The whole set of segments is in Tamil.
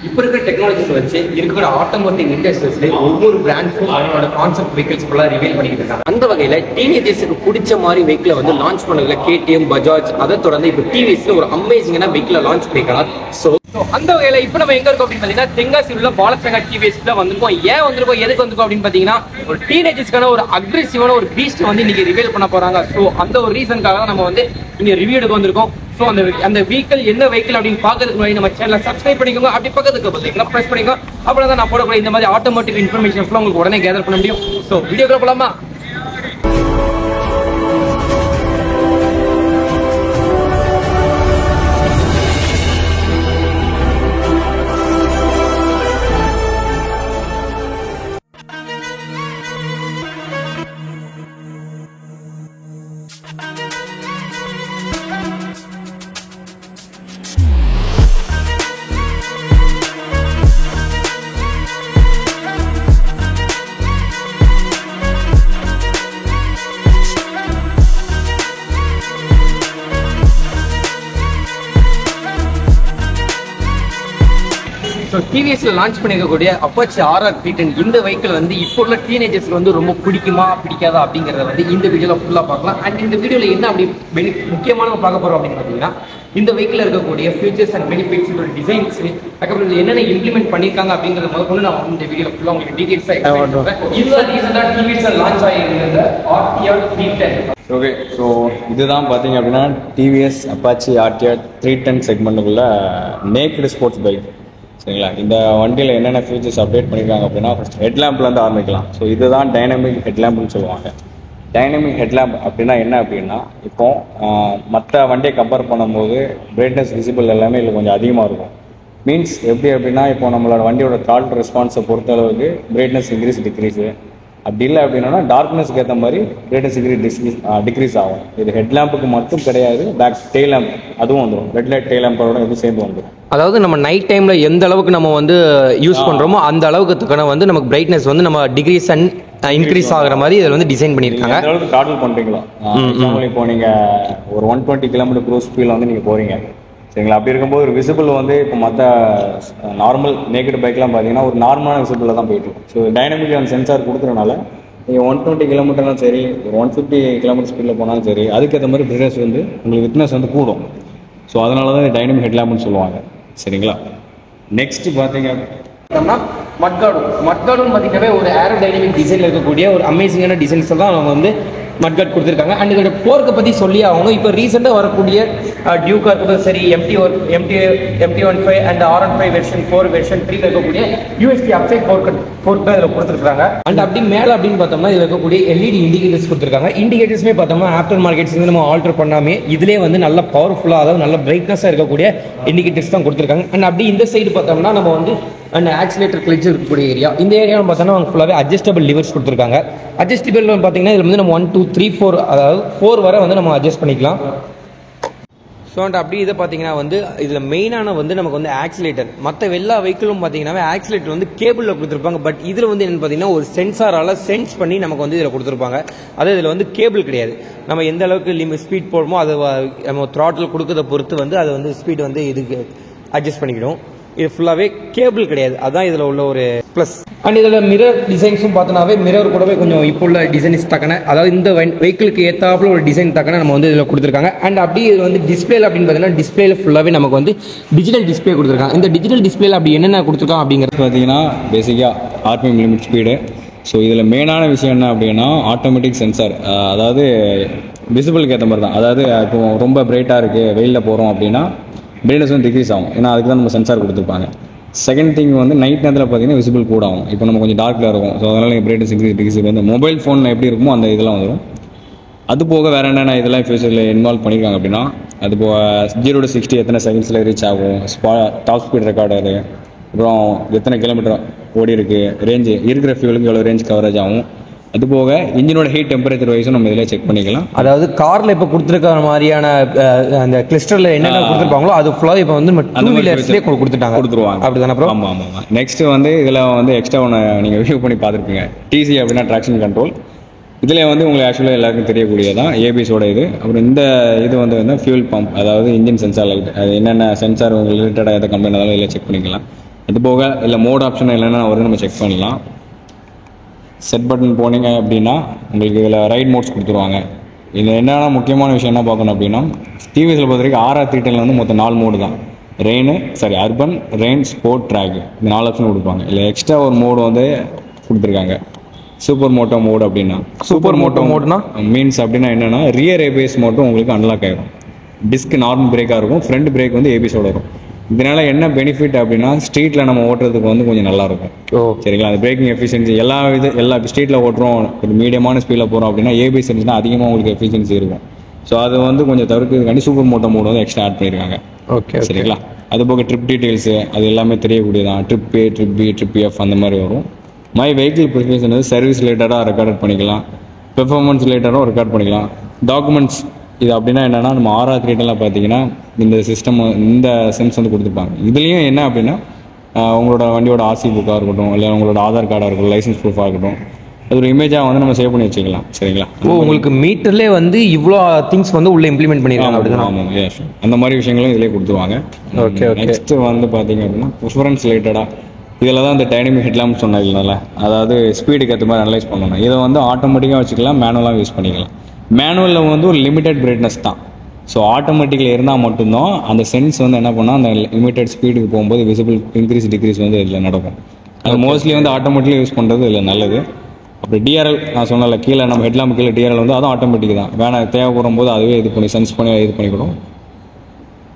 இப்போ இருக்கிற டெக்னாலஜிஸ் வச்சு இருக்கிற ஆட்டோமோட்டிவ் இண்டஸ்ட்ரீஸ்ல ஒவ்வொரு பிராண்ட்ஸும் அவங்களோட கான்செப்ட் வெஹிக்கிள்ஸ் ஃபுல்லாக ரிவீல் பண்ணிட்டு இருக்காங்க. அந்த வகையில் டீனேஜர்ஸுக்கு பிடிச்ச மாதிரி வெஹிக்கிளை வந்து லான்ச் பண்ணதுல KTM, பஜாஜ், அதை தொடர்ந்து இப்போ டிவிஎஸ்ல ஒரு அமேசிங்கான வெஹிக்கிளை லான்ச் பண்ணிக்கலாம். ஸோ அந்த வகையில் இப்போ நம்ம எங்க இருக்கோம் அப்படின்னு பார்த்தீங்கன்னா தென்காசியில் உள்ள பாலசங்கா டிவிஎஸ்ல வந்திருக்கோம். ஏன் வந்திருக்கோம், எதுக்கு வந்திருக்கோம் அப்படின்னு பார்த்தீங்கன்னா ஒரு டீனேஜர்ஸ்க்கான ஒரு அக்ரெசிவான ஒரு பீஸ்ட் வந்து இன்னைக்கு ரிவீல் பண்ண போறாங்க. ஸோ அந்த ஒரு ரீசனுக்காக தான் நம்ம வந்து இங்க ரிவ்யூ எடுக்க வந்திருக்கோம். ஸோ அந்த வெஹிக்கிள் என்ன வெஹிக்கிள் அப்படின்னு பார்க்கறதுக்கு முன்னாடி நம்ம சேனலை சப்ஸ்கிரைப் பண்ணிக்கோங்க. அப்படி பக்கத்துக்கு பார்த்தீங்கன்னா ப்ரெஸ் பண்ணிக்கோங்க. அப்புறம் தான் நான் போடக்கூடிய இந்த மாதிரி ஆட்டோமேட்டிக் இன்ஃபர்மேஷன் உங்களுக்கு உடனே கேதர் பண்ண முடியும். ஸோ வீடியோக்குள்ள போலாமா? ஸோ டிவிஎஸ்ல லான்ச் பண்ணிருக்கக்கூடிய அப்பாச்சி RR 310 இந்த வெஹிக்கிள் வந்து இப்போ உள்ள டீனேஜர்ஸ்க்கு வந்து ரொம்ப பிடிக்குமா பிடிக்காதா அப்படிங்கிறத வந்து இந்த வீடியோவில் ஃபுல்லாக பார்க்கலாம். அண்ட் இந்த வீடியோவில் என்ன அப்படி முக்கியமான பார்க்க போகிறோம் அப்படின்னு பார்த்தீங்கன்னா இந்த வெஹிக்கிள் இருக்கக்கூடிய ஃபீச்சர்ஸ் அண்ட் பெனிஃபிட்ஸ், டிசைன்ஸ், அதுக்கப்புறம் என்னென்ன இம்ப்ளிமெண்ட் பண்ணியிருக்காங்க அப்படிங்கிறத முதல்ல நான் இந்த வீடியோவில் ஃபுல்லாக உங்களுக்கு டீடைல்ஸாக இதுதான் ரீசெண்டாக டிவிஎஸ்ல லான்ச் ஆகியிருந்த RTR 310. ஓகே, ஸோ இதுதான் பார்த்தீங்க அப்படின்னா டிவிஎஸ் அப்பாச்சி RTR 310 செக்மெண்ட்டுக்குள்ள நேக்டு ஸ்போர்ட்ஸ் பைக். சரிங்களா, இந்த வண்டியில் என்னென்ன ஃபீச்சர்ஸ் அப்டேட் பண்ணியிருக்காங்க அப்படின்னா ஃபர்ஸ்ட் ஹெட்லேம்ப்லேருந்து ஆரம்பிக்கலாம். ஸோ இதுதான் டைனமிக் ஹெட்லேம்ப்னு சொல்லுவாங்க. டைனமிக் ஹெட்லேம்ப் அப்படின்னா என்ன அப்படின்னா, இப்போ மற்ற வண்டியை கம்பேர் பண்ணும்போது பிரைட்னஸ் விசிபிள் எல்லாமே இதில் கொஞ்சம் அதிகமாக இருக்கும். மீன்ஸ் எப்படி அப்படின்னா, இப்போ நம்மளோட வண்டியோட த்ராட் ரெஸ்பான்ஸை பொறுத்த அளவுக்கு பிரைட்னஸ் இன்க்ரீஸ் டிக்ரீஸு, அப்படி இல்லை அப்படின்னா டார்க்னஸ்க்கு ஏற்ற மாதிரி பிரைட்னஸ் டிக்ரீஸ் ஆகும். இது ஹெட்லேம்புக்கு மட்டும் கிடையாது, பேக் டெய்ல் லேம்ப் அதுவும் வந்துடும். ரெட் லைட் டெய்ல் லேம்போட எதுவும் சேர்ந்து வந்துடும். அதாவது நம்ம நைட் டைம்ல எந்த அளவுக்கு நம்ம வந்து யூஸ் பண்றோமோ அந்த அளவுக்கு வந்து நமக்கு பிரைட்னஸ் வந்து நம்ம டிகிரீஸ் அண்ட் இன்க்ரீஸ் ஆகிற மாதிரி இதில் வந்து டிசைன் பண்ணியிருக்காங்க. எந்த அளவுக்கு டார்கல் பண்ணுறீங்களோ, இப்போ நீங்கள் ஒரு 120 km க்ரூஸ் ஸ்பீடில் வந்து நீங்கள் போகிறீங்க. சரிங்களா, அப்படி இருக்கும்போது ஒரு விசிபிள் வந்து இப்போ மற்ற நார்மல் நேக்கட் பைக்லாம் பார்த்தீங்கன்னா ஒரு நார்மலான விசிபிளில் தான் போயிட்டு இருக்கும். ஸோ டைனமிக் அந்த சென்சார் கொடுக்குறனால நீங்கள் 120 km சரி, ஒரு 150 km ஸ்பீடில் போனாலும் சரி, அதுக்கேற்ற மாதிரி பிரைட்னஸ் வந்து உங்களுக்கு விட்னஸ் வந்து கூடும். ஸோ அதனால தான் டைனமிக் ஹெட்லாம்ப்னு சொல்லுவாங்க. சரிங்களா, நெக்ஸ்ட் பார்த்தீங்க மட்கார்டும் பார்த்தீங்கன்னா ஒரு ஏரோ டைனமிக் டிசைனில் இருக்கக்கூடிய ஒரு அமேசிங்கான டிசைன்ஸ் தான் அவங்க வந்து மட்கார்ட் கொடுத்துருக்காங்க. அண்ட் இதோட ஃபோர்க்கை பற்றி சொல்லி ஆகணும். இப்போ ரீசெண்டாக வரக்கூடிய டியூக்காக இருக்கட்டும் சரி, MT-15 and R15 version 4 version 3 இருக்கக்கூடிய USD அப்சைட் ஃபோர்க் தான் இதில் கொடுத்துருக்காங்க. அண்ட் அப்படி மேலே அப்படின்னு பார்த்தோம்னா இதில் இருக்கக்கூடிய LED இண்டிகேட்டர்ஸ் கொடுத்துருக்காங்க. இண்டிகேட்டர்ஸுமே பார்த்தோம்னா ஆஃப்டர் மார்க்கெட்ஸ் வந்து நம்ம ஆல்டர் பண்ணாமே இதிலே வந்து நல்ல பவர்ஃபுல்லாக, அதாவது நல்ல பிரைட்னஸாக இருக்கக்கூடிய இண்டிகேட்டர்ஸ் தான் கொடுத்துருக்காங்க. அண்ட் அப்படி இந்த சைடு பார்த்தோம்னா நம்ம வந்து அண்ட் ஆக்சிலேட்டர் கிளட்ச் இருக்கக்கூடிய ஏரியா, இந்த ஏரியா பார்த்தோம்னா அவங்க ஃபுல்லாகவே அட்ஜஸ்டபிள் லிவர்ஸ் கொடுத்துருக்காங்க. அட்ஜஸ்டபிள் பார்த்தீங்கன்னா இதில் வந்து நம்ம 1 2 3 4 அதாவது 4 வரை வந்து நம்ம அட்ஜஸ்ட் பண்ணிக்கலாம். ஸோ அண்ட் அப்படி இதை பார்த்தீங்கன்னா வந்து இதில் மெயினான வந்து நமக்கு வந்து ஆக்சிலேட்டர், மற்ற எல்லா வெஹிக்கிளும் பார்த்தீங்கன்னா ஆக்சிலேட்டர் வந்து கேபிளில் கொடுத்துருப்பாங்க. பட் இதில் வந்து என்னென்னு பார்த்தீங்கன்னா ஒரு சென்சாரால் சென்ஸ் பண்ணி நமக்கு வந்து இதில் கொடுத்துருப்பாங்க. அதே இதில் வந்து கேபிள் கிடையாது. நம்ம எந்த அளவுக்கு ஸ்பீட் போடுமோ அது நம்ம த்ராட்டில் கொடுக்கறத பொறுத்து வந்து அதை வந்து ஸ்பீட் வந்து இதுக்கு அட்ஜஸ்ட் பண்ணிக்கிடும். இது ஃபுல்லாகவே கேபிள் கிடையாது, அதுதான் இதில் உள்ள ஒரு ப்ளஸ். அண்ட் இதில் மிரர் டிசைன்ஸும் பார்த்தோன்னாவே மிரர் கூடவே கொஞ்சம் இப்போ உள்ள டிசைன்ஸ் தக்கன, அதாவது இந்த வெஹிக்கிளுக்கு ஏற்றாப்புல ஒரு டிசைன் தக்கன நம்ம வந்து இதில் கொடுத்துருக்காங்க. அண்ட் அப்படி இது வந்து டிஸ்பிளேல அப்படின்னு பார்த்தீங்கன்னா டிஸ்பிளேல ஃபுல்லாகவே நமக்கு வந்து டிஜிட்டல் டிஸ்பிளே கொடுத்துருக்காங்க. இந்த டிஜிட்டல் டிஸ்பிளேல அப்படி என்னென்ன கொடுத்துருக்காங்க அப்படிங்கிறது பார்த்தீங்கன்னா பேசிக்காக RPM லிமிட் ஸ்பீடு. ஸோ இதில் மெயினான விஷயம் என்ன அப்படின்னா ஆட்டோமேட்டிக் சென்சார், அதாவது விசிபிளுக்கு ஏற்ற மாதிரி தான். அதாவது இப்போ ரொம்ப பிரைட்டாக இருக்குது, வெயிலில் போகிறோம் அப்படின்னா பிரைட்னஸ் வந்து டிக்ரீஸ் ஆகும். ஏன்னா அதுக்கு தான் நம்ம சென்சார் கொடுத்துருப்பாங்க. செகண்ட் திங் வந்து நைட் நேரத்தில் பார்த்தீங்கன்னா விசிபிள் கூட ஆகும். இப்போ நம்ம கொஞ்சம் டார்க்கில் இருக்கும். ஸோ அதனால் நீங்கள் பிரைட்னஸ் டிக்ரீஸ் வந்து மொபைல் ஃபோனில் எப்படி இருக்குமோ அந்த இதெல்லாம் வந்துடும். அது போக வேறு என்னென்ன இதெல்லாம் ஃபியூச்சரில் இன்வால்வ் பண்ணியிருக்காங்க அப்படின்னா, அது போக 0 to 60 எத்தனை செகண்ட்ஸில் ரீச் ஆகும், டாப் ஸ்பீட் ரெக்கார்டரு, அப்புறம் எத்தனை கிலோமீட்டர் ஓடி இருக்குது, ரேஞ்சு இருக்கிற ஃபியூலுக்கு எவ்வளோ ரேஞ்ச் கவரேஜ் ஆகும், அது போக இன்ஜினோட ஹீட் டெம்பரேச்சர் வைஸும் நம்ம இதில் செக் பண்ணிக்கலாம். அதாவது காரில் இப்போ கொடுத்துருக்கிற மாதிரியான அந்த கிளிஸ்டரில் என்னென்ன கொடுத்துருப்பாங்களோ அது ஃபுல்லாக இப்போ வந்து டூ வீலர்ஸ்லேயே கொடுத்துருவாங்க. அப்படி தானே ப்ரோ? ஆமாம் ஆமாம். நெக்ஸ்ட் வந்து இதில் வந்து எக்ஸ்ட்ரா ஒன்று நீங்கள் வியூ பண்ணி பார்த்துருப்பீங்க, TC அப்படின்னா ட்ராக்ஷன் கண்ட்ரோல். இதில் வந்து உங்களுக்கு ஆக்சுவலாக எல்லாருக்கும் தெரியக்கூடியதான் ஏபிஎஸோட இது. அப்புறம் இந்த இது வந்து ஃபியூல் பம்ப், அதாவது இன்ஜின் சென்சார் லைட், அது என்னென்ன சென்சார் உங்களுக்கு ரிலேட்டடாக எதை கம்பெனி இருந்தாலும் இதில் செக் பண்ணிக்கலாம். அது போக இல்லை மோட் ஆப்ஷன் இல்லைன்னா வருது நம்ம செக் பண்ணலாம். செட் பட்டன் போனீங்க அப்படின்னா உங்களுக்கு இதில் ரைட் மோட்ஸ் கொடுத்துருவாங்க. இதில் என்னென்ன முக்கியமான விஷயம் என்ன பார்க்கணும் அப்படின்னா டிவிஎஸில் பொறுத்த வரைக்கும் R310 வந்து மொத்தம் 4 மோடு தான். அர்பன், ரெயின், ஸ்போர்ட், ட்ராக், இந்த 4 ஆப்ஷன் கொடுப்பாங்க. இல்லை எக்ஸ்ட்ரா ஒரு மோடு வந்து கொடுத்துருக்காங்க, சூப்பர் மோட்டோ மோடு அப்படின்னா. சூப்பர் மோட்டோ மோட்னா மீன்ஸ் அப்படின்னா என்னென்னா ரியர் ஏபிஎஸ் மட்டும் உங்களுக்கு அன்லாக் ஆகிடும். டிஸ்க் நார்மல் பிரேக்காக இருக்கும், ஃப்ரண்ட் பிரேக் வந்து ஏபிஎஸோட வரும். இதனால என்ன பெனிஃபிட் அப்படின்னா ஸ்ட்ரீட்டில் நம்ம ஓட்டுறதுக்கு வந்து கொஞ்சம் நல்லாயிருக்கும். சரிங்களா? அந்த பிரேக்கிங் எஃபிஷியன்சி எல்லா ஸ்ட்ரீட்டில் ஓட்டுறோம், ஒரு மீடியமான ஸ்பீடில் போகிறோம் அப்படின்னா ஏபிஎஸ் இருந்துச்சுன்னா அதிகமாக உங்களுக்கு எஃபிஷியன்சி இருக்கும். ஸோ அது வந்து கொஞ்சம் தவிர்க்கிறதுக்காண்டி சூப்பர் மோட்டோ மோடு வந்து எக்ஸ்ட்ரா ஆட் பண்ணியிருக்காங்க. ஓகே, சரிங்களா? அது போக ட்ரிப் டீட்டெயில்ஸு அது எல்லாமே தெரியக்கூடியதான். Trip A, trip B, trip F அந்த மாதிரி வரும். மை வெஹிக்கிள் ப்ரிஃபரன்ஸ் வந்து சர்வீஸ் ரிலேட்டடாக ரெக்கார்ட் பண்ணிக்கலாம், பெர்ஃபார்மன்ஸ் ரிலேட்டடாக ரெக்கார்ட் பண்ணிக்கலாம். டாக்குமெண்ட்ஸ் இது அப்படின்னா என்னென்னா நம்ம R310 பார்த்தீங்கன்னா இந்த சிஸ்டம் இந்த சென்ஸ் வந்து கொடுத்துருப்பாங்க. இதுலேயும் என்ன அப்படின்னா உங்களோட வண்டியோட ஆர்சி புக்காக இருக்கட்டும், இல்லை உங்களோட ஆதார் கார்டாக இருக்கட்டும், லைசன்ஸ் ப்ரூஃபாக இருக்கட்டும், அது ஒரு இமேஜாக வந்து நம்ம சேவ் பண்ணி வச்சுக்கலாம். சரிங்களா? உங்களுக்கு மீட்டர்லேயே வந்து இவ்வளோ திங்ஸ் வந்து உள்ள இம்ப்ளிமெண்ட் பண்ணிருக்காங்க அப்படிதான். ஆமாம், எஸ். அந்த மாதிரி விஷயங்களும் இதிலே கொடுத்துருவாங்க. ஓகே. நெக்ஸ்ட் வந்து பார்த்தீங்க அப்படின்னா ப்ரிஃபரன்ஸ் ரிலேட்டடாக இதில் தான் இந்த டைனமிக் ஹெட்லாம்ப் சொன்னதுனால, அதாவது ஸ்பீடுக்கு ஏற்ற மாதிரி அனலைஸ் பண்ணணும். இதை வந்து ஆட்டோமேட்டிக்காக வச்சுக்கலாம், மேனுவலாக யூஸ் பண்ணிக்கலாம். மேனுவலில் வந்து ஒரு லிமிட்டட் பிரைட்னஸ் தான். ஸோ ஆட்டோமேட்டிக்கில் இருந்தால் மட்டும்தான் அந்த சென்ஸ் வந்து என்ன பண்ணால் அந்த லிமிட்டட் ஸ்பீடுக்கு போகும்போது விசிபிள் இன்க்ரீஸ் டிக்ரீஸ் வந்து இதில் நடக்கும். அது மோஸ்ட்லி வந்து ஆட்டோமேட்டிக்காக யூஸ் பண்ணுறது இதில் நல்லது. அப்படி டிஆர்எல் நான் சொன்னல, கீழே நம்ம ஹெட்லாம்ப் கீழே டிஆர்எல் வந்து அதுவும் ஆட்டோமேட்டிக் தான். வேணால் தேவைப்படும் போது அதுவே இது பண்ணி சென்ஸ் பண்ணி இது பண்ணிக்கிடும்.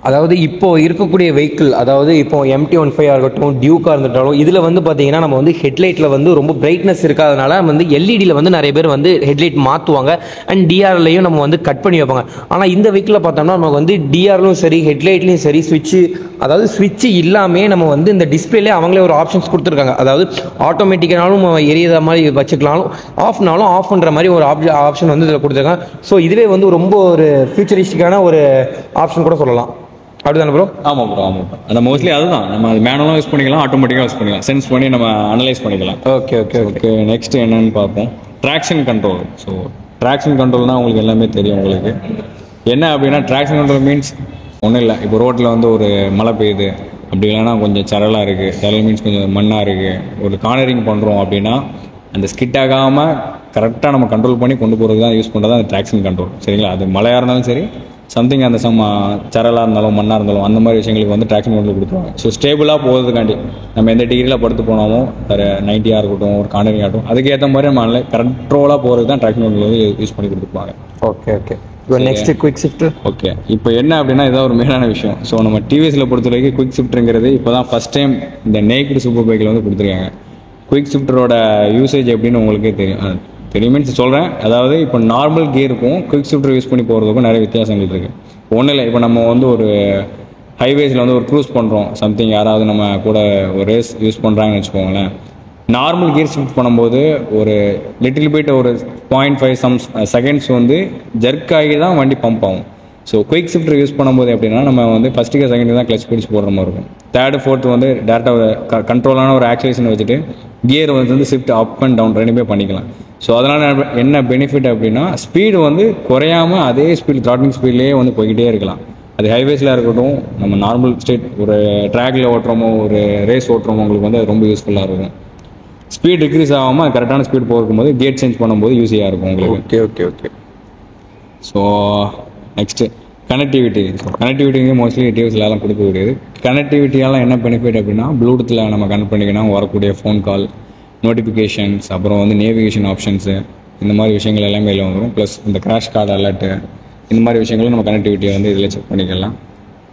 அதாவது இப்போ இருக்கக்கூடிய வெஹிக்கிள், அதாவது இப்போ MT-15 இருக்கட்டும், டியூக்காக இருந்துட்டாலும் இதில் வந்து பார்த்தீங்கன்னா நம்ம வந்து ஹெட்லைட்டில் வந்து ரொம்ப பிரைட்னஸ் இருக்காதனால நம்ம வந்து எல்இடியில் வந்து நிறைய பேர் வந்து ஹெட்லைட் மாற்றுவாங்க அண்ட் டிஆர்லையும் நம்ம வந்து கட் பண்ணி வைப்பாங்க. ஆனால் இந்த வெஹிக்கிளில் பார்த்தோம்னா நமக்கு வந்து டிஆர்லும் சரி ஹெட்லைட்லையும் சரி ஸ்விட்ச்சு இல்லாமல் நம்ம வந்து இந்த டிஸ்பிளேலே அவங்களே ஒரு ஆப்ஷன்ஸ் கொடுத்துருக்காங்க. அதாவது ஆட்டோமேட்டிக்கானாலும் எரியத மாதிரி வச்சுக்கலாலும், ஆஃப்னாலும் ஆஃப் பண்ணுற மாதிரி ஒரு ஆப்ஷன் வந்து இதில் கொடுத்துருக்காங்க. ஸோ இதுவே வந்து ரொம்ப ஒரு ஃபியூச்சரிஸ்டிக்கான ஒரு ஆப்ஷன் கூட சொல்லலாம். அப்படிதானே ப்ரோ? ஆமாம் ப்ரோ, ஆமாம் ப்ரோ. அந்த மோஸ்ட்லி அதுதான், நம்ம அது மேனுவலாக யூஸ் பண்ணிக்கலாம், ஆட்டோமேட்டிக்காக யூஸ் பண்ணிக்கலாம், சென்ஸ் பண்ணி நம்ம அனலைஸ் பண்ணிக்கலாம். ஓகே. நெக்ஸ்ட் என்னன்னு பார்ப்போம், ட்ராக்ஷன் கண்ட்ரோல். ஸோ ட்ராக்ஷன் கண்ட்ரோல்னால் உங்களுக்கு எல்லாமே தெரியும். உங்களுக்கு என்ன அப்படின்னா ட்ராக்ஷன் கண்ட்ரோல் மீன்ஸ் ஒன்றும் இல்லை. இப்போ ரோட்டில் வந்து ஒரு மழை பெய்யுது, அப்படி இல்லைன்னா கொஞ்சம் சரலாக இருக்குது, சரல் மீன்ஸ் கொஞ்சம் மண்ணாக இருக்குது, ஒரு கார்னரிங் பண்ணுறோம் அப்படின்னா அந்த ஸ்கிட் ஆகாமல் கரெக்டாக நம்ம கண்ட்ரோல் பண்ணி கொண்டு போகிறது தான் யூஸ் பண்ணுறது அந்த ட்ராக்ஷன் கண்ட்ரோல். சரிங்களா? அது மழையாக இருந்தாலும் சரி, சம்திங் அந்த சரலாக இருந்தாலும் மண்ணாக இருந்தாலும் அந்த மாதிரி விஷயங்களுக்கு வந்து ட்ராக்ஷன் கண்ட்ரோல் கொடுத்துருவாங்க. ஸோ ஸ்டேபிளாக போகிறதுக்காண்டி நம்ம எந்த டிகிரியில் படுத்து போனாமோ, ஒரு 90 இருக்கட்டும், ஒரு கார்னரிங் ஆகட்டும், அதுக்கேற்ற மாதிரி நம்ம கண்ட்ரோலாக போகிறது தான் ட்ராக்ஷன் கண்ட்ரோல் வந்து யூஸ் பண்ணி கொடுத்துருப்பாங்க. Okay. Next quick shift. Okay, இப்போ என்ன அப்படின்னா இதான் ஒரு மெயினான விஷயம். ஸோ நம்ம டிவிஎஸில் பொறுத்த வரைக்கும் குயிக் ஷிஃப்ட்டுங்கிறது இப்போ தான் ஃபஸ்ட் டைம் இந்த நேக்டு சூப்பர் பைக்கில் வந்து கொடுத்துருக்காங்க. குயிக் ஷிஃப்டரோட யூசேஜ் எப்படின்னு உங்களுக்கே தெரியும் மீன்ஸ் சொல்கிறேன். அதாவது இப்போ நார்மல் கியருக்கும் குயிக் ஷிஃப்டர் யூஸ் பண்ணி போகிறதுக்கும் நிறைய வித்தியாசங்கள் இருக்குது. ஒன்றும் இல்லை, இப்போ நம்ம வந்து ஒரு ஹைவேஸில் வந்து ஒரு க்ரூஸ் பண்ணுறோம், சம்திங் யாராவது நம்ம கூட ஒரு ரேஸ் யூஸ் பண்ணுறாங்கன்னு வச்சுக்கோங்களேன். நார்மல் கியர் ஷிஃப்ட் பண்ணும்போது ஒரு லிட்டில் பிட் ஒரு 0.5 செகண்ட்ஸ் வந்து ஜர்க் ஆகி தான் வண்டி பம்ப் ஆகும். ஸோ குயிக் ஷிஃப்டர் யூஸ் பண்ணும்போது எப்படின்னா நம்ம வந்து ஃபஸ்ட்டு கியர் செகண்ட் தான் கிளச் பிடிச்சி போடுற மாதிரி இருக்கும். தேர்டு ஃபோர்த்து வந்து டேரெக்டாக கண்ட்ரோலான ஒரு ஆக்சிலேஷன் வச்சுட்டு கியர் வந்து ஷிஃப்ட் அப் அண்ட் டவுன் ரெண்டுமே பண்ணிக்கலாம். ஸோ அதனால் என்ன பெனிஃபிட் அப்படின்னா ஸ்பீடு வந்து குறையாமல் அதே ஸ்பீடு த்ராட்லிங் ஸ்பீட்லேயே வந்து போய்கிட்டே இருக்கலாம். அது ஹைவேஸில் இருக்கட்டும், நம்ம நார்மல் ஸ்டேட் ஒரு ட்ராக்ல ஓட்டுறோமோ, ஒரு ரேஸ் ஓட்டுறோமோ, உங்களுக்கு வந்து அது ரொம்ப யூஸ்ஃபுல்லாக இருக்கும். ஸ்பீட் டிக்ரீஸ் ஆகாமல் கரெக்டான ஸ்பீட் போகும்போது கேட் சேஞ்ச் பண்ணும்போது யூஸியாக இருக்கும் உங்களுக்கு. Okay. So next connectivity. So கனெக்டிவிட்டிங்க மோஸ்ட்லி டிவிஸ்லாம் கொடுக்கக்கூடியது. கனெக்டிவிட்டியால் என்ன பெனிஃபிட் அப்படின்னா ப்ளூடூத்தில் நம்ம கனெக்ட் பண்ணிக்கணும், வரக்கூடிய ஃபோன் கால், நோட்டிஃபிகேஷன்ஸ், அப்புறம் வந்து நேவிகேஷன் ஆப்ஷன்ஸு, இந்த மாதிரி விஷயங்கள் எல்லாமே இதில் வந்துடும். ப்ளஸ் இந்த கிராஷ் கார்டு அலர்ட்டு, இந்த மாதிரி விஷயங்களும் நம்ம கனெக்டிவிட்டியை வந்து இதில் செக் பண்ணிக்கலாம்.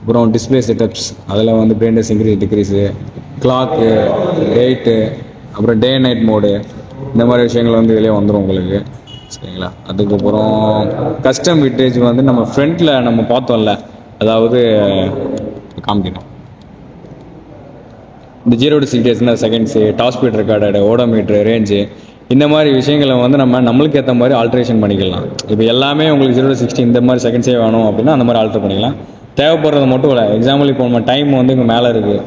அப்புறம் டிஸ்பிளே செட்டப்ஸ், அதில் வந்து brightness increase decrease, clock, date, அப்புறம் டே நைட் மோடு, இந்த மாதிரி விஷயங்கள் வந்து இதிலே வந்துடும் உங்களுக்கு. சரிங்களா? அதுக்கப்புறம் கஸ்டம் விட்டேஜ் வந்து நம்ம ஃப்ரண்ட்டில் நம்ம பார்த்தோம்ல, அதாவது காமிக்கணும் இந்த 0 to 60 seconds, top speed record, odometer, range, இந்த மாதிரி விஷயங்களை வந்து நம்மளுக்கு ஏற்ற மாதிரி ஆல்ட்ரேஷன் பண்ணிக்கலாம். இப்போ எல்லாமே உங்களுக்கு 0 to 60 இந்த மாதிரி செகண்ட்ஸே வேணும் அப்படின்னா அந்த மாதிரி ஆல்ட்ரு பண்ணிக்கலாம். தேவைப்படுறது மட்டும் இல்லை. எக்ஸாம்பிள் இப்போ நம்ம டைம் வந்து இங்கே மேலே இருக்குது,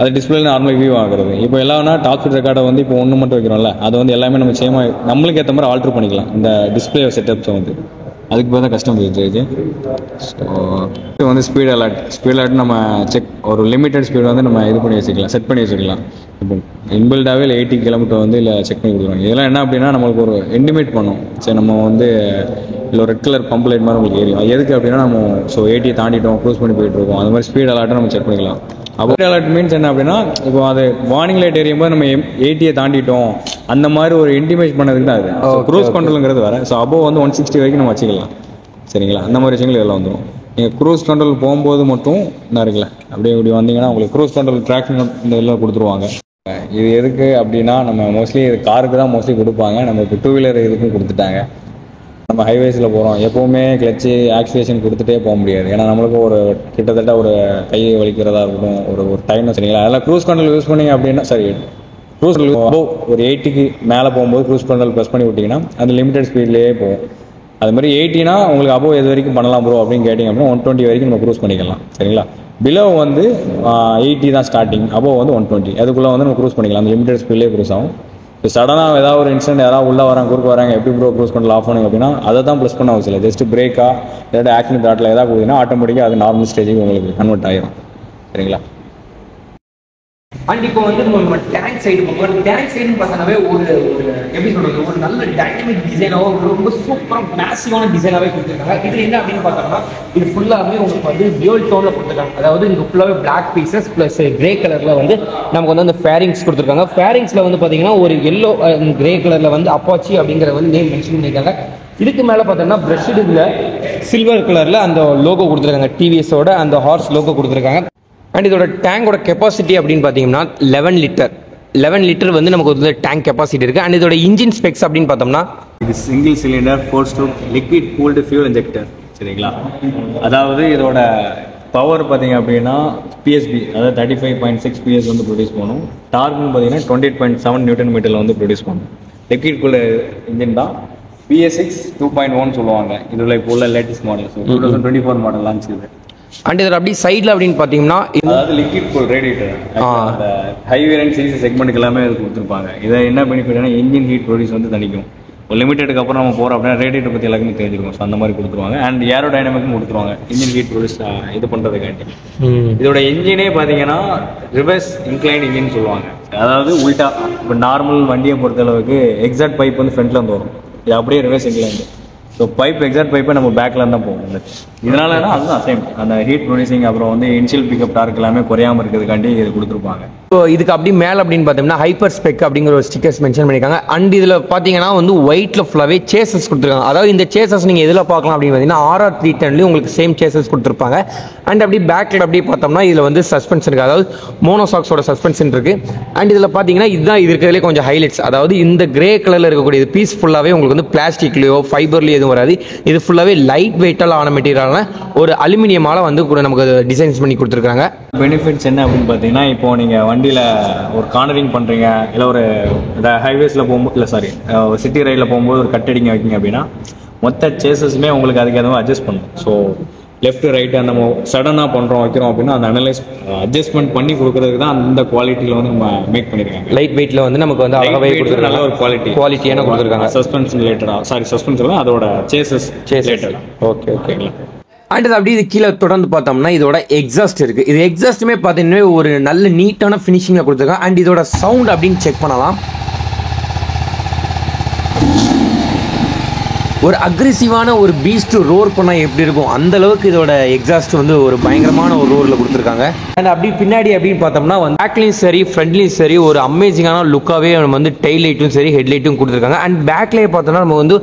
அது டிஸ்பிளேல நார்மல் வியூ ஆகுறது. இப்போ எல்லாம்னா டாப் ஸ்பீட் ரெக்கார்டை வந்து இப்போ ஒன்று மட்டும் வைக்கிறோம்ல, அது வந்து எல்லாமே நம்ம சேமாக நம்மளுக்கு ஏற்ற மாதிரி ஆல்ட்ரு பண்ணிக்கலாம் இந்த டிஸ்பிளே செட்டப்ஸை வந்து. அதுக்கு பேர் தான் கஸ்டம் யூசேஜ். ஸோ இது வந்து ஸ்பீட் அலர்ட் நம்ம செக் ஒரு லிமிட்டட் ஸ்பீட் வந்து நம்ம இது பண்ணி வச்சுக்கலாம், செட் பண்ணி வச்சுக்கலாம். இப்போ இன்பில்டாகவே இல்லை 80 கிலோமீட்டர் வந்து இல்லை செக் பண்ணி கொடுக்குறாங்க. இதெல்லாம் என்ன அப்படின்னா நம்மளுக்கு ஒரு இன்டிமேட் பண்ணும். சரி நம்ம வந்து இல்லை ஒரு ரெட் கலர் பம்ப் லைட் மாதிரி உங்களுக்கு ஏரியும். எதுக்கு அப்படின்னா நம்ம 80 தாண்டிட்டோம் க்ரூஸ் பண்ணி போயிட்டு இருக்கோம், அந்த மாதிரி ஸ்பீட் அலர்ட்டை நம்ம செக் பண்ணிக்கலாம். அப்போ அலர்ட் மீன்ஸ் என்ன அப்படின்னா இப்போ அது வார்னிங் லைட் எரியும் போது நம்ம 80 தாண்டிட்டோம் அந்த மாதிரி ஒரு இன்டிமேட் பண்ணதுக்கு தான் அது. க்ரூஸ் கண்ட்ரோலுங்கிறது வேறு. ஸோ அபோவ் வந்து 160 வரைக்கும் நம்ம வச்சுக்கலாம். சரிங்களா, அந்த மாதிரி விஷயங்கள் இதெல்லாம் வந்துடும். நீங்கள் க்ரூஸ் கண்ட்ரோல் போகும்போது மட்டும் என்ன இருக்குல்ல அப்படியே இப்படி வந்தீங்கன்னா உங்களுக்கு க்ரூஸ் கண்ட்ரோல் ட்ராக்ஷன் இந்த இதெல்லாம் கொடுத்துருவாங்க. இது எதுக்கு அப்படின்னா நம்ம மோஸ்ட்லி இது காருக்கு தான் மோஸ்ட்லி கொடுப்பாங்க. நம்ம இப்போ 2 வீலர் இதுக்கும் கொடுத்துட்டாங்க. நம்ம ஹைவேஸில் போகிறோம் எப்போவுமே கிளச்சு ஆக்சிலேஷன் கொடுத்துட்டே போக முடியாது. ஏன்னா நம்மளுக்கு ஒரு கிட்டத்தட்ட ஒரு கை வலிக்கிறதா இருக்கட்டும், ஒரு டைம் சரிங்களா. அதெல்லாம் க்ரூஸ் கண்ட்ரோல் யூஸ் பண்ணிங்க அப்படின்னா சரி, க்ரூஸ் ஒரு 80க்கு மேலே போகும்போது க்ரூஸ் கண்ட்ரோல் ப்ரெஸ் பண்ணி விட்டிங்கன்னா அது லிமிடெட் ஸ்பீட்லேயே போகும். அது மாதிரி 80னா உங்களுக்கு அபோவ் எது வரைக்கும் பண்ணலாம் ப்ரோ அப்படின்னு கேட்டிங்க அப்படின்னா 120 வரைக்கும் நம்ம க்ரூஸ் பண்ணிக்கலாம். சரிங்களா, பிலோ வந்து 80 தான் ஸ்டார்டிங், அபோவ் வந்து 120. அதுக்குள்ளே வந்து நம்ம க்ரூஸ் பண்ணிக்கலாம். அந்த லிமிடெட் ஸ்பீட்லேயே க்ரூஸ் ஆகும். இப்போ சடனாக ஏதாவது ஒரு இன்சிடென்ட் யாராவது உள்ளே வராங்க குறுக்கு வராங்க எப்படி ப்ரோ க்ரூஸ் கண்ட்ரோல் ஆஃப் பண்ணுங்க அப்படின்னா அதை தான் ப்ளஸ் பண்ண அவசியம் இல்லை. ஜஸ்ட் பிரேக்கா ஏதாவது ஆக்சிடென்ட் தாட்டில் ஏதாவது கொடுத்தீங்கன்னா ஆட்டோமேட்டிக்காக அது நார்மல் ஸ்டேஜுக்கு உங்களுக்கு கன்வெர்ட் ஆகிரும். சரிங்களா. அண்ட் இப்போ வந்து நம்ம டேங்க் சைடு போகும். டேங்க் சைடுன்னு பார்த்தாவே ஒரு எப்படி சொல்றது, ஒரு நல்ல டைனமிக் டிசைனாகவும் ரொம்ப சூப்பராக மேசிவான டிசைனாகவே கொடுத்துருக்காங்க. இது என்ன அப்படின்னு பார்த்தோம்னா இது ஃபுல்லாகவே உங்களுக்கு வந்து டியூல் டோனில் கொடுத்துருக்காங்க. அதாவது இங்கே ஃபுல்லாகவே பிளாக் பீசஸ் ப்ளஸ் கிரே கலரில் வந்து நமக்கு வந்து அந்த ஃபேரிங்ஸ் கொடுத்துருக்காங்க. ஃபேரிங்ஸில் வந்து பார்த்தீங்கன்னா ஒரு எல்லோ கிரே கலரில் வந்து அப்பாச்சி அப்படிங்கிற வந்து நேம் மென்ஷன் பண்ணியிருக்காங்க. இதுக்கு மேலே பார்த்தோம்னா ப்ரஷ்டு இதில் சில்வர் கலரில் அந்த லோகோ கொடுத்துருக்காங்க, டிவிஎஸோட அந்த ஹார்ஸ் லோகோ கொடுத்துருக்காங்க. அண்ட் இதோட டேங்கோட கெப்பாசிட்டி அப்படின்னு பார்த்தீங்கன்னா 11 லிட்டர் வந்து நமக்கு வந்து டேங்க் கெப்பாசிட்டி இருக்குது. அண்ட் இதோட இன்ஜின் ஸ்பெக்ஸ் அப்படின்னு பார்த்தோம்னா இது single cylinder 4-stroke liquid cooled fuel injector. சரிங்களா, அதாவது இதோட பவர் பார்த்தீங்க அப்படின்னா பிஎஸ்பி அதாவது 35.6 PS வந்து ப்ரொடியூஸ் பண்ணும். டார்க்னு பார்த்தீங்கன்னா 28.7 நியூட்டன் மீட்டரில் வந்து ப்ரொடியூஸ் பண்ணும். லிக்விட் கூல்டு இன்ஜின் தான். PSX 2.1 சொல்லுவாங்க. இதில் இப்போ உள்ள latest model. So 2024 model launch இது. அண்ட் இதில் அப்படி சைடில் அப்படின்னு பார்த்தீங்கன்னா அதாவது லிக்விட் கூல் ரேடியேட்டர் அந்த ஹை வேரியன்ட் சீரிஸ் செக்மெண்ட்டுக்கு எல்லாமே அது கொடுத்துருப்பாங்க. இதை என்ன பெனிஃபிட்னா இன்ஜின் ஹீட் ப்ரொடியூஸ் வந்து தணிக்கும். ஒரு லிமிட்டெடுக்கு அப்புறம் நம்ம போகிறோம் அப்படின்னா ரேடியேட்டர் பற்றி எல்லாருமே தெரிஞ்சிருக்கும். ஸோ அந்த மாதிரி கொடுத்துருவாங்க. அண்ட் ஏரோ டைனமிக்கும் கொடுத்துருவாங்க இன்ஜின் ஹீட் ப்ரொடியூஸ் இது பண்ணுறதுக்காண்டி. இதோட இன்ஜினே பார்த்தீங்கன்னா ரிவர்ஸ் இன்க்ளைன் இன்ஜின் சொல்லுவாங்க. அதாவது உல்டா இப்போ நார்மல் வண்டியை பொறுத்தளவுக்கு எக்ஸாக்ட் பைப் வந்து ஃப்ரண்ட்டில் வந்து வரும். இது அப்படியே ரிவர்ஸ் இன்க்ளைன். ஸோ எக்ஸாக்ட் பைப்பை நம்ம பேக்கில் தான் போகும். இதனால அதுதான் சேம் அந்த ஹீட் ப்ரொடியூசிங் அப்புறம் வந்து இன்ஷியல் பிக்கப் டார்க் எல்லாமே குறையாமல் இருக்கிறதுக்காண்டி இது கொடுத்துருப்பாங்க. ஸோ இதுக்கு அப்படி மேலே அப்படின்னு பார்த்தோம்னா ஹைப்பர் ஸ்பெக் அப்படிங்கிற ஒரு ஸ்டிக்கர்ஸ் மென்ஷன் பண்ணியிருக்காங்க. அண்ட் இதில் பார்த்தீங்கன்னா வந்து ஒயிட்டில் ஃபுல்லாகவே சேசஸ் கொடுத்துருக்காங்க. அதாவது இந்த சேசஸ் நீங்கள் எதில் பார்க்கலாம் அப்படின்னு பார்த்தீங்கன்னா RR310 உங்களுக்கு சேம் சேசஸ் கொடுத்துருப்பாங்க. அண்ட் அப்படி பேக்கில் அப்படி பார்த்தோம்னா இதில் வந்து சஸ்பென்ஷன் இருக்குது, அதாவது மோனோசாக்ஸோட சஸ்பென்ஷன் இருக்குது. அண்ட் இதில் பார்த்தீங்கன்னா இதுதான் இது இருக்கிறதுலே கொஞ்சம் ஹைலைட்ஸ். அதாவது இந்த கிரே கலரில் இருக்கக்கூடிய பீஸ் ஃபுல்லாகவே உங்களுக்கு வந்து பிளாஸ்டிக்லையோ ஃபைபர்லையோ எதுவும் வராது. இது ஃபுல்லாகவே லைட் வெயிட்டால் ஆன மெட்டீரியலான ஒரு அலுமினியமால் வந்து கூட நமக்கு டிசைன்ஸ் பண்ணி கொடுத்துருக்காங்க. பெனிஃபிட்ஸ் என்ன அப்படின்னு பார்த்தீங்கன்னா இப்போ நீங்கள் வண்டியில் ஒரு கார்னரிங் பண்ணுறீங்க இல்லை ஒரு ஹைவேஸில் போகும்போது இல்லை சாரி சிட்டி ரைடில் போகும்போது ஒரு கட்டடிங்க வைக்கிங்க அப்படின்னா மொத்த சேசஸுமே உங்களுக்கு அதுக்கு எதுவும் அட்ஜஸ்ட் பண்ணும். ஸோ லெஃப்ட் ரைட்டு அந்த சடனாக பண்ணுறோம் வைக்கிறோம் அப்படின்னா அந்த அனலைஸ் அட்ஜஸ்ட்மெண்ட் பண்ணி கொடுக்குறதுக்கு தான் அந்த குவாலிட்டியில் வந்து நம்ம மேக் பண்ணியிருக்காங்க. லைட் வெயிட்டில் வந்து நமக்கு வந்து அழகாகவே கொடுத்துருக்காங்க. நல்ல ஒரு குவாலிட்டியான கொடுத்துருக்காங்க. சஸ்பென்ஷன் ரிலேட்டடாக சஸ்பென்ஷன் அதோட சேசஸ் ஓகே ஓகேங்களா. அண்ட் அப்படி இது கீழே தொடர்ந்து பார்த்தோம்னா இதோட எக்ஸாஸ்ட் இருக்குது. இது எக்ஸாஸ்ட்டுமே பார்த்தீங்கன்னா ஒரு நல்ல நீட்டான ஃபினிஷிங்கில் கொடுத்துருக்காங்க. அண்ட் இதோட சவுண்ட் அப்படின்னு செக் பண்ணலாம். ஒரு அக்ரெசிவான ஒரு பீஸ்ட் ரோர் பண்ணால் எப்படி இருக்கும் அந்த அளவுக்கு இதோட எக்ஸாஸ்ட் வந்து ஒரு பயங்கரமான ஒரு ரோரில் கொடுத்துருக்காங்க. அண்ட் அப்படி பின்னாடி அப்படின்னு பார்த்தோம்னா வந்து பேக்லையும் சரி ஃப்ரண்ட்லையும் சரி ஒரு அமேசிங்கான லுக்காகவே நம்ம வந்து டெய்ல் லைட்டும் சரி ஹெட் லைட்டும் கொடுத்துருக்காங்க. அண்ட் பேக்லேயே பார்த்தோம்னா நம்ம வந்து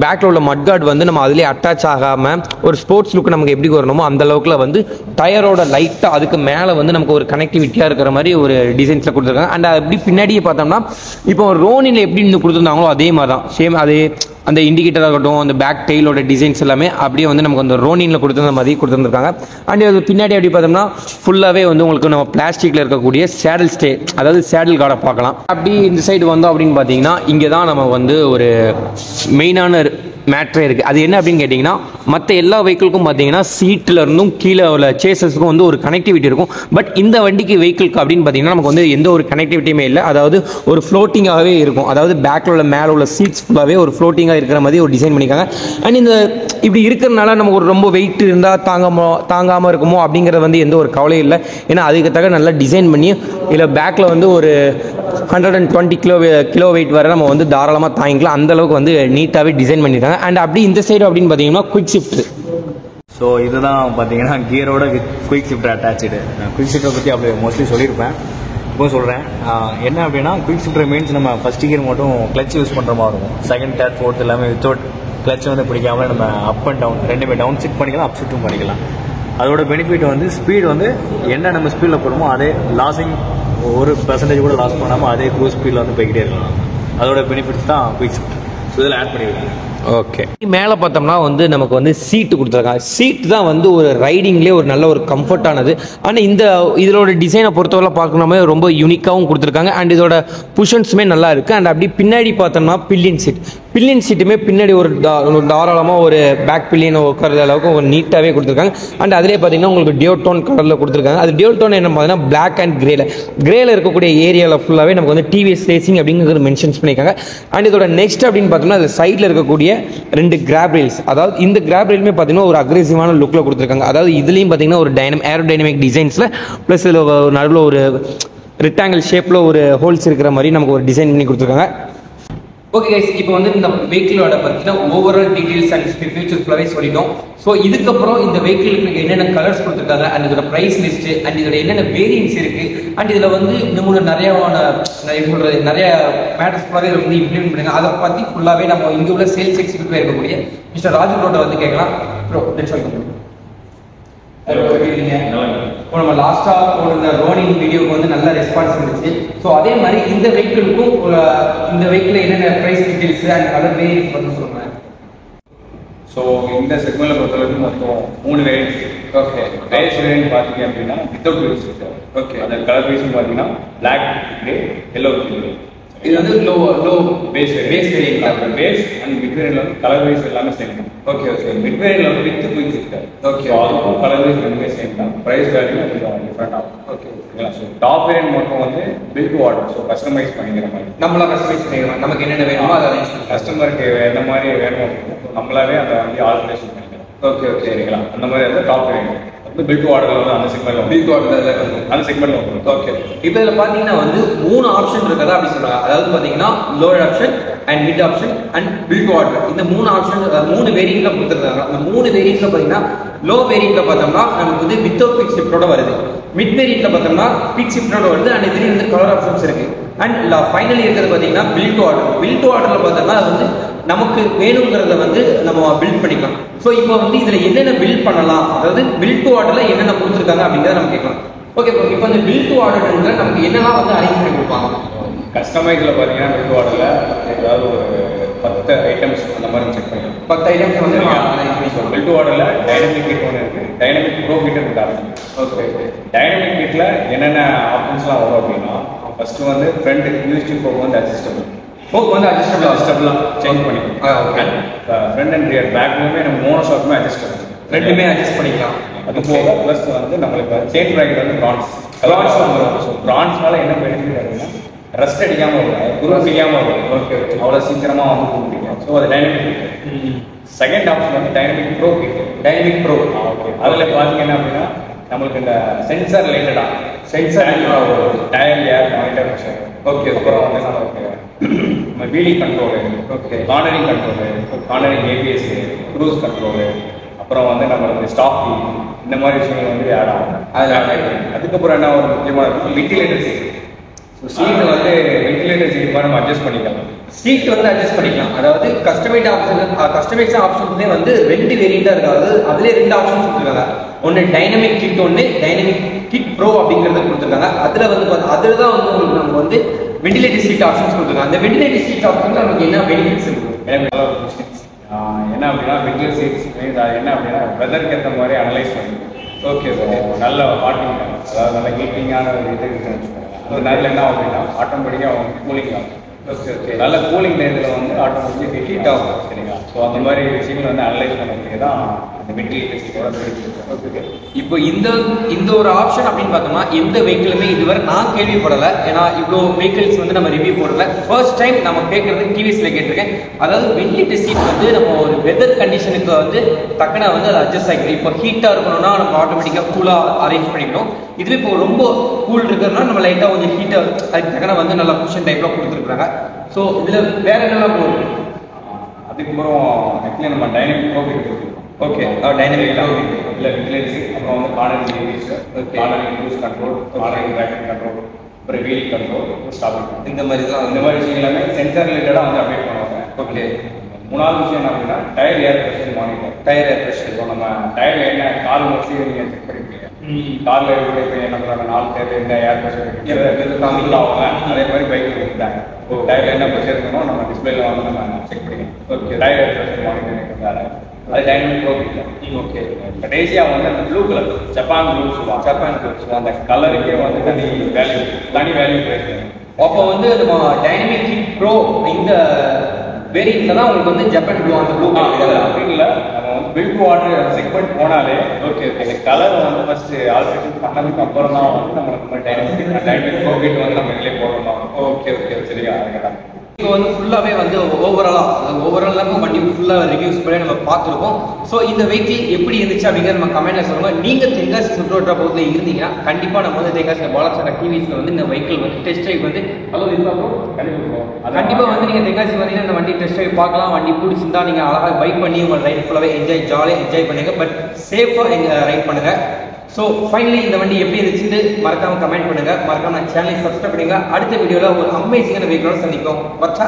பேக்கில் உள்ள மட்கார்டு வந்து நம்ம அதிலே அட்டாச் ஆகாமல் ஒரு ஸ்போர்ட்ஸ் லுக்கு நமக்கு எப்படி வரணுமோ அந்த அளவுக்குல வந்து டயரோட லைட்டாக அதுக்கு மேலே வந்து நமக்கு ஒரு கனெக்டிவிட்டியாக இருக்கிற மாதிரி ஒரு டிசைன்ஸில் கொடுத்துருக்காங்க. அண்ட் அப்படி பின்னாடியே பார்த்தோம்னா இப்போ ரோனில் எப்படி இருந்து கொடுத்துருந்தாங்களோ அதே மாதிரி தான் சேம் அதே அந்த இண்டிகேட்டர் ஆகட்டும் அந்த பேக் டெயிலோட டிசைன்ஸ் எல்லாமே அப்படியே வந்து நமக்கு அந்த ரோனிங்கில் கொடுத்துருந்த மாதிரி கொடுத்துருந்துருக்காங்க. அண்ட் அது பின்னாடி அப்படி பார்த்தோம்னா ஃபுல்லாகவே வந்து உங்களுக்கு நம்ம பிளாஸ்டிக்கில் இருக்கக்கூடிய சேடல் ஸ்டே அதாவது சேடல் கார்டை பார்க்கலாம். அப்படி இந்த சைடு வந்தோம் அப்படின்னு பார்த்தீங்கன்னா இங்கே தான் நம்ம வந்து ஒரு மெயினான மேட்ரே இருக்குது. அது என்ன அப்படின்னு கேட்டிங்கன்னா, மற்ற எல்லா வெஹிக்கிளுக்கும் பார்த்தீங்கன்னா சீட்டில் இருந்தும் கீழே உள்ள சேசஸுக்கும் வந்து ஒரு கனெக்டிவிட்டி இருக்கும். பட் இந்த வண்டிக்கு வெஹிக்கிளுக்கு அப்படின்னு பார்த்தீங்கன்னா நமக்கு வந்து எந்த ஒரு கனெக்டிவிட்டியுமே இல்லை. அதாவது ஒரு ஃப்ளோட்டிங்காகவே இருக்கும். அதாவது பேக்கில் உள்ள மேலே உள்ள சீட்ஸ் ஃபுல்லாகவே ஒரு ஃப்ளோட்டிங்காக இருக்கிற மாதிரி ஒரு டிசைன் பண்ணியிருக்காங்க. அண்ட் இந்த இப்படி இருக்கிறதுனால நமக்கு ஒரு ரொம்ப வெயிட் இருந்தால் தாங்காமல் இருக்குமோ அப்படிங்கிறது வந்து எந்த ஒரு கவலையும் இல்லை. ஏன்னா அதுக்கு தக்க நல்லா டிசைன் பண்ணி இல்லை பேக்கில் வந்து ஒரு 120 கிலோ வெயிட் வரை நம்ம வந்து தாராளமாக தாங்கிக்கலாம். அந்தளவுக்கு வந்து நீட்டாகவே டிசைன் பண்ணியிருக்காங்க. அண்ட் அப்படி இந்த சைடு அப்படின்னு பார்த்தீங்கன்னா குயிக் ஷிஃப்ட். ஸோ இதுதான் பார்த்தீங்கன்னா கியரோட வித் குயிக் ஷிஃப்டர் அட்டாச்சு. நான் குயிக் ஷிஃப்டரை பற்றி அப்படி மோஸ்ட்லி சொல்லியிருப்பேன், இப்போ சொல்கிறேன். என்ன அப்படின்னா குயிக் ஷிஃப்டர் மீன்ஸ் நம்ம ஃபஸ்ட் கியர் மட்டும் கிளச் யூஸ் பண்ணுற மாதிரி இருக்கும். செகண்ட், தேர்ட், ஃபோர்த் எல்லாமே வித்தவுட் கிளச் வந்து பிடிக்காம நம்ம அப் அண்ட் டவுன் ரெண்டுமே டவுன் ஷிஃப்ட் பண்ணிக்கலாம், அப் ஷிஃப்ட்டும் பண்ணிக்கலாம். அதோட பெனிஃபிட் வந்து ஸ்பீடு வந்து என்ன நம்ம ஸ்பீடில் போகிறோமோ அதே லாஸிங் ஒரு பெர்சன்டேஜ் கூட லாஸ் பண்ணாமல் அதே க்ரூஸ் ஸ்பீடில் வந்து போய்கிட்டே இருக்கலாம். அதோட பெனிஃபிட்ஸ் தான் குயிக் ஷிஃப்ட். ஸோ இதில் ஆட் பண்ணியிருக்காங்க. ஓகே, மேலே பார்த்தோம்னா வந்து நமக்கு வந்து சீட்டு கொடுத்துருக்காங்க. சீட் தான் வந்து ஒரு ரைடிங்லேயே ஒரு நல்ல ஒரு கம்ஃபர்ட்டானது. ஆனால் இதோட டிசைனை பொறுத்தவரை பார்க்கணுமே ரொம்ப யூனிக்காகவும் கொடுத்துருக்காங்க. அண்ட் இதோட புஷன்ஸுமே நல்லா இருக்குது. அண்ட் அப்படி பின்னாடி பார்த்தோம்னா பில்லியன் சீட்டுமே பின்னாடி ஒரு தாராளமாக ஒரு பேக் பில்லியன் உட்கார அளவுக்கு ஒரு நீட்டாகவே கொடுத்துருக்காங்க. அண்ட் அதிலே பார்த்தீங்கன்னா உங்களுக்கு டியோடோன் கலரில் கொடுத்துருக்காங்க. அது டியோடோன் என்ன பார்த்தீங்கன்னா பிளாக் அண்ட் கிரேல இருக்கக்கூடிய ஏரியாவில் ஃபுல்லாகவே நமக்கு வந்து டிவிஎஸ் ரேசிங் அப்படிங்கிறது மென்ஷன்ஸ் பண்ணியிருக்காங்க. அண்ட் இதோட நெக்ஸ்ட் அப்படின்னு பார்த்தோம்னா அது சைடில் இருக்கக்கூடிய 2 கிராப் ரெயில்ஸ். அதாவது இந்த கிராப் ரெயிலுமே பார்த்தீங்கன்னா ஒரு அக்ரெசிவான லுக்கில் கொடுத்துருக்காங்க. அதாவது இதுலேயும் பார்த்தீங்கன்னா ஒரு ஏரோடைனமிக் டிசைன்ஸில் ப்ளஸ் இதில் நடுவில் ஒரு ரெக்டாங்கிள் ஷேப்பில் ஒரு ஹோல்ஸ் இருக்கிற மாதிரி நமக்கு ஒரு டிசைன் பண்ணி கொடுத்துருக்காங்க. ஓகே கைஸ், இப்போ வந்து இந்த வெஹிக்கிளோட பற்றின ஓவரால் டீடைல்ஸ் அண்ட் ஃபியூச்சர் ஃபுல்லாகவே சொல்லிட்டோம். ஸோ இதுக்கப்புறம் இந்த வெஹிக்கிளுக்கு என்னென்ன கலர்ஸ் கொடுத்துருக்காங்க அண்ட் இதோட ப்ரைஸ் லிஸ்ட்டு அண்ட் இதோட என்னென்ன வேரியன்ஸ் இருக்குது அண்ட் இதில் வந்து இன்னும் நிறைய மேட்டர்ஸ் ஃபுல்லாகவே வந்து இம்ப்ளிமெண்ட் பண்ணுங்க. அதை பற்றி ஃபுல்லாகவே நம்ம இங்கே உள்ள சேல்ஸ் எக்ஸிக்யூட்டிவ் இருக்கக்கூடிய மிஸ்டர் ராஜு ப்ரோட்ட வந்து கேட்கலாம். Bro let's welcome. இப்போ நம்ம லாஸ்ட்டாக போடுற ரோனிங் வீடியோக்கு வந்து நல்ல ரெஸ்பான்ஸ் இருந்துச்சு. ஸோ அதே மாதிரி இந்த வெஹிக்கிளுக்கும் இந்த வெஹிக்கிள் என்னென்ன price details and other variants வந்து சொல்லுங்கள். ஸோ இந்த செக்மெண்ட்டில் பொறுத்தளவுக்கு மொத்தம் 3 வேரியன்ஸ். ஓகே, பேஸ் வேரியன்ட் பார்த்தீங்க அப்படின்னா வித்தவுட் வீல்ஸ் இருக்கு. ஓகே, அந்த கலர் பேஸும் பார்த்தீங்கன்னா பிளாக் கிரே எல்லோ கிரே. இது வந்து low base variant base and mid வேரியன்ட்ல வந்து கலர் வைஸ் எல்லாமே சேம். ஓகே ஓகே, மிட் வேரியன்ட்ல வந்து வித் குயிக் ஷிஃப்டர். ஓகே, அதுக்கும் கலர் வைஸ் ரெண்டுமே சேம் தான். பிரைஸ் வேல்யூ கொஞ்சம் டிஃபரெண்ட் ஆகும். ஓகே ஓகேங்களா. ஸோ டாப் வேரியன்ட் மட்டும் வந்து build to order, so customise பண்ணிக்கிற மாதிரி நம்மளா கஸ்டமைஸ் பண்ணிக்கலாம். நமக்கு என்னென்ன வேணுமோ அதை கஸ்டமருக்கு எந்த மாதிரி வேணும் நம்மளாவே அதை வந்து ஆல்ட்ரேஷன் பண்ணிக்கலாம். ஓகே ஓகே சரிங்களா. அந்த மாதிரி வந்து டாப் வேரியன்ட் வந்து பில்ட் டு ஆர்டர் வந்து அந்த செக்மெண்ட்ல பில்ட் டு ஆர்டர் அந்த செக்மெண்ட்ல வரும். ஓகே, இப்போ இதில் பார்த்தீங்கன்னா வந்து 3 ஆப்ஷன் இருக்கதா அப்படி சொல்றாங்க. அதாவது பார்த்தீங்கன்னா lower option and mid option and build to order. இந்த 3 ஆப்ஷன் 3 வேரியன்ட்ல கொடுத்துருக்காங்க. அந்த 3 வேரியன்ட்ல பார்த்தீங்கன்னா லோ வேரியன்ட்ல பார்த்தோம்னா நமக்கு வந்து வித்தவுட் குயிக் ஷிஃப்டோட வருது. மிட் வேரியன்ட்ல பார்த்தோம்னா குயிக் ஷிஃப்டோட வருது. அண்ட் இதுலேயும் வந்து கலர் ஆப்ஷன்ஸ் இருக்கு. அண்ட் ஃபைனலி இருக்கிறது பார்த்தீங்கன்னா build to order. Build to ஆர்டர்ல பார்த்தோம்னா அது வந்து நமக்கு வேணுங்கிறத வந்து நம்ம பில்ட் பண்ணிக்கலாம். ஸோ இப்போ வந்து இதில் என்னென்ன பில்ட் பண்ணலாம், அதாவது பில்ட் டு ஆர்டரில் என்னென்ன கொடுத்துருக்காங்க அப்படிங்கிறத நம்ம கேட்கலாம். ஓகே ப்ரோ, இப்போ இந்த பில்ட் டு ஆர்டர்ன்ற நமக்கு என்னெல்லாம் வந்து அரேஞ்ச் பண்ணி கொடுப்பாங்க? கஸ்டமைஸில் பார்த்தீங்கன்னா பில்ட் டு ஆர்டரில் ஏதாவது ஒரு 10 ஐட்டம்ஸ் அந்த மாதிரி செக் பண்ணிக்கலாம். 10 ஐட்டம்ஸ் வந்து பில்ட் டு ஆர்டரில் டைனமிக் கிட் ஒன்று இருக்குது, டைனமிக் ப்ரோ கிட் இருக்காது. ஓகே, டைனமிக் கிட்டில் என்னென்ன ஆப்ஷன்ஸ்லாம் வரும் அப்படின்னா ஃபர்ஸ்ட் வந்து ஃப்ரண்ட் யூஎஸ்டி ப்ரோக் வந்து அட்ஜஸ்டபிள். ஃபோக் வந்து அட்ஜஸ்டபிளாக சேஞ்ச் பண்ணிக்கலாம். ஓகே, ஃப்ரண்ட் அண்ட் ரியர் பேக்லேயுமே நம்ம மோனோ ஷாக்குமே அட்ஜஸ்டபிள், ரெண்டுமே அட்ஜஸ்ட் பண்ணிக்கலாம். அது போக ப்ளஸ் வந்து நம்மளுக்கு செயின் ப்ராக்கெட் வந்து ப்ரான்ஸ்லாம் வரும். ஸோ ப்ரான்ஸ்னால என்ன பெனிஃபிட் அப்படின்னா ரெஸ்ட் அடிக்காமல் வரும், குருப்பிக்காமல் வரும். ஓகே ஓகே, அவ்வளோ சீக்கிரமாக வந்து குருப்பிக்கும். ஸோ அது டைனமிக் கிட். செகண்ட் ஆப்ஷன் வந்து dynamic pro kit. Dynamic pro. Okay, அதில் பார்த்தீங்கன்னா அப்படின்னா நம்மளுக்கு இந்த சென்சார் ரிலேட்டடாக sensor tyre air monitor. Okay, அப்புறம் வந்து நமக்கு wheelie control, okay, cornering control, cornering ABS, cruise control, அப்புறம் வந்து நம்மளுக்கு ஸ்டாப் இந்த மாதிரி விஷயங்கள் வந்து ஆட் ஆகும். அதில் ஆட் ஆகிடுது. அதுக்கப்புறம் என்ன ஒரு முக்கியமான இருக்கும் வென்டிலேட்டர் சீட். ஸோ சீட்டு வந்து வென்டிலேட்டர் சீட் மாதிரி நம்ம அட்ஜஸ்ட் பண்ணிக்கலாம். சீட் வந்து அட்ஜஸ்ட் பண்ணிக்கலாம். அதாவது கஸ்டமைஸ் ஆப்ஷன்ஸே வந்து 2 வேரியண்டாக இருக்குது. அதாவது அதிலே 2 ஆப்ஷன்ஸ் கொடுத்துருக்காங்க. ஒன்று டைனமிக் கிட், ஒன்று டைனமிக் கிட் ப்ரோ அப்படிங்கிறத கொடுத்துருக்காங்க. அதில் வந்து அதில் தான் வந்து உங்களுக்கு நம்ம வந்து வென்டிலேட்டர் சீட் ஆப்ஷன்ஸ் கொடுத்துருக்காங்க. அந்த வென்டிலேட்டர் சீட் ஆப்ஷனில் நமக்கு என்ன பெனிஃபிட்ஸ் இருக்குது? என்ன அப்படின்னா வென்டிலேட்டர் சீட்ஸ் என்ன அப்படின்னா வெதருக்கு ஏற்ற மாதிரி அனலைஸ் பண்ணுது. ஓகே, நல்ல ஹாட்டிங், அதாவது நல்ல ஹீட்டிங்கான ஒரு இது இருக்குன்னு வச்சுக்கோங்க. அந்த நேரில் என்ன ஆகும் அப்படின்னா ஆட்டோமேட்டிக்காக அவங்க கூலிங் ஆகும். நல்ல கூலிங் டயத்தில் வந்து ஆட்டோமேட்டிக் ஹீட் ஆகும் சரிங்களா. ஸோ அந்த மாதிரி விஷயங்கள் வந்து அனலைஸ் பண்ணுறதுக்கு தான் அந்த மெட்டீரியல் டெஸ்டிங்கோட ஓகே. இப்போ இந்த ஒரு ஆப்ஷன் அப்படின்னு பார்த்தோம்னா எந்த வெஹிக்கிளுமே இதுவரை நான் கேள்விப்படலை. ஏன்னா இவ்வளோ வெஹிக்கிள்ஸ் வந்து நம்ம ரிவ்யூ போடல. ஃபர்ஸ்ட் டைம் நம்ம கேட்கறது டிவிஎஸ்ல கேட்டிருக்கேன். அதாவது வென்டிலேட்டர் சீட் வந்து நம்ம ஒரு வெதர் கண்டிஷனுக்கு வந்து தக்கன வந்து அதை அட்ஜஸ்ட் ஆகிக்கணும். இப்போ ஹீட்டாக இருக்கணும்னா நம்ம ஆட்டோமேட்டிக்காக கூலாக அரேஞ்ச் பண்ணிக்கணும். இதுவே இப்போ ரொம்ப கூல் இருக்கிறதுனா நம்ம லைட்டாக கொஞ்சம் ஹீட்டாக அதுக்கு தக்கன வந்து நல்லா குஷன் டைப்பில் கொடுத்துருக்குறாங்க. ஸோ இதில் வேற என்னெல்லாம் போகுது? அதுக்கப்புறம் ஆக்சுவலி நம்ம டைனமிக் ப்ரோபீட் கொடுத்துருக்கோம். ஓகே, டைனமிக் இல்லை விஜிலன்ஸு, அப்புறம் வந்து cornering areas, cornering cruise control, cornering tracking control, அப்புறம் வீல் கண்ட்ரோல், ஸ்டாப்பிங், இந்த மாதிரி தான் இந்த மாதிரி விஷயம் எல்லாமே சென்சார் ரிலேட்டடாக வந்து அப்டேட் பண்ணுவாங்க. ஓகே. மூணாவது விஷயம் என்ன அப்படின்னா tyre air pressure monitor. Tyre air pressure. இப்போ நம்ம டயர் என்ன கார் மோஸ்ட்லி நீங்கள் செக் பண்ணிருக்கீங்க. காரில் இருக்கிற இப்போ என்ன பண்ணுறாங்க 4 டயர் என்ன ஏர் ப்ரெஷர் காமிக்கல ஆகுங்க. அதே மாதிரி பைக்கில் கொடுத்தாங்க. டயரில் என்ன ப்ரெஷர் இருக்கணும் நம்ம டிஸ்பிளேல வந்து நம்ம செக் பண்ணிக்கணும். Okay. Tyre air pressure monitor இருக்கிறதால அது டைனமிக் ப்ரோபீட். ஓகே. கடைசியாக வந்து அந்த ப்ளூ கலர் ஜப்பான் ப்ளூ சொல்லுவாங்க. ஜப்பான் ப்ளூ அந்த கலருக்கே வந்து தனி வேல்யூ இருக்கு. அப்போ வந்து நம்ம டைனமிக் ஹீட் ப்ரோ இந்த வேரியண்ட்ல தான் உங்களுக்கு வந்து ஜப்பான் ப்ளூ அந்த ப்ளூ அப்படி இல்லை. நம்ம வந்து பில்ட் வாட்டர் செக்மெண்ட் போனாலே ஓகே இந்த கலரை வந்து ஃபர்ஸ்ட் ஆல்ட்ரேஷன் பண்ணதுக்கு அப்புறம் தான் வந்து நம்மளுக்கு டைனமிக் ப்ரோபீட் வந்து நம்ம இதிலே போடணும். ஓகே சரியா. அதுதான் இப்போ வந்து ஃபுல்லாகவே வந்து ஓவராலாக வண்டி ஃபுல்லாக ரிவ்யூஸ் பண்ணி நம்ம பார்த்துருக்கோம். ஸோ இந்த வெஹிக்கிள் எப்படி இருந்துச்சு அப்படிங்கிறத நம்ம கமெண்ட்ல சொல்லுங்கள். நீங்கள் தென்காசி சுற்றுவட்டார பகுதியில் இருந்தீங்கன்னா கண்டிப்பாக நம்ம வந்து தென்காசி பாலாசன டிவிஸில் வந்து இந்த வெஹிக்கிள் வந்து டெஸ்ட் ட்ரைவ் வந்து கண்டிப்பாக வந்து நீங்கள் தென்காசி வந்தீங்கன்னா இந்த வண்டி டெஸ்ட் ட்ரைவ் பார்க்கலாம். வண்டி பிடிச்சிருந்தா நீங்கள் அழகாக பைக் பண்ணி உங்கள் ரைட் ஃபுல்லாகவே ஜாலியாக என்ஜாய் பண்ணுங்க. பட் சேஃபாக ரைட் பண்ணுங்க. ஸோ ஃபைனலி இந்த வண்டி எப்படி இருந்துச்சுன்னு மறக்காம கமெண்ட் பண்ணுங்க. மறக்காம சேனலை சப்ஸ்கிரைப் பண்ணுங்க. அடுத்த வீடியோவில் ஒரு அமேசிங்கான வெஹிக்கிளோட சந்திப்போம். வச்சா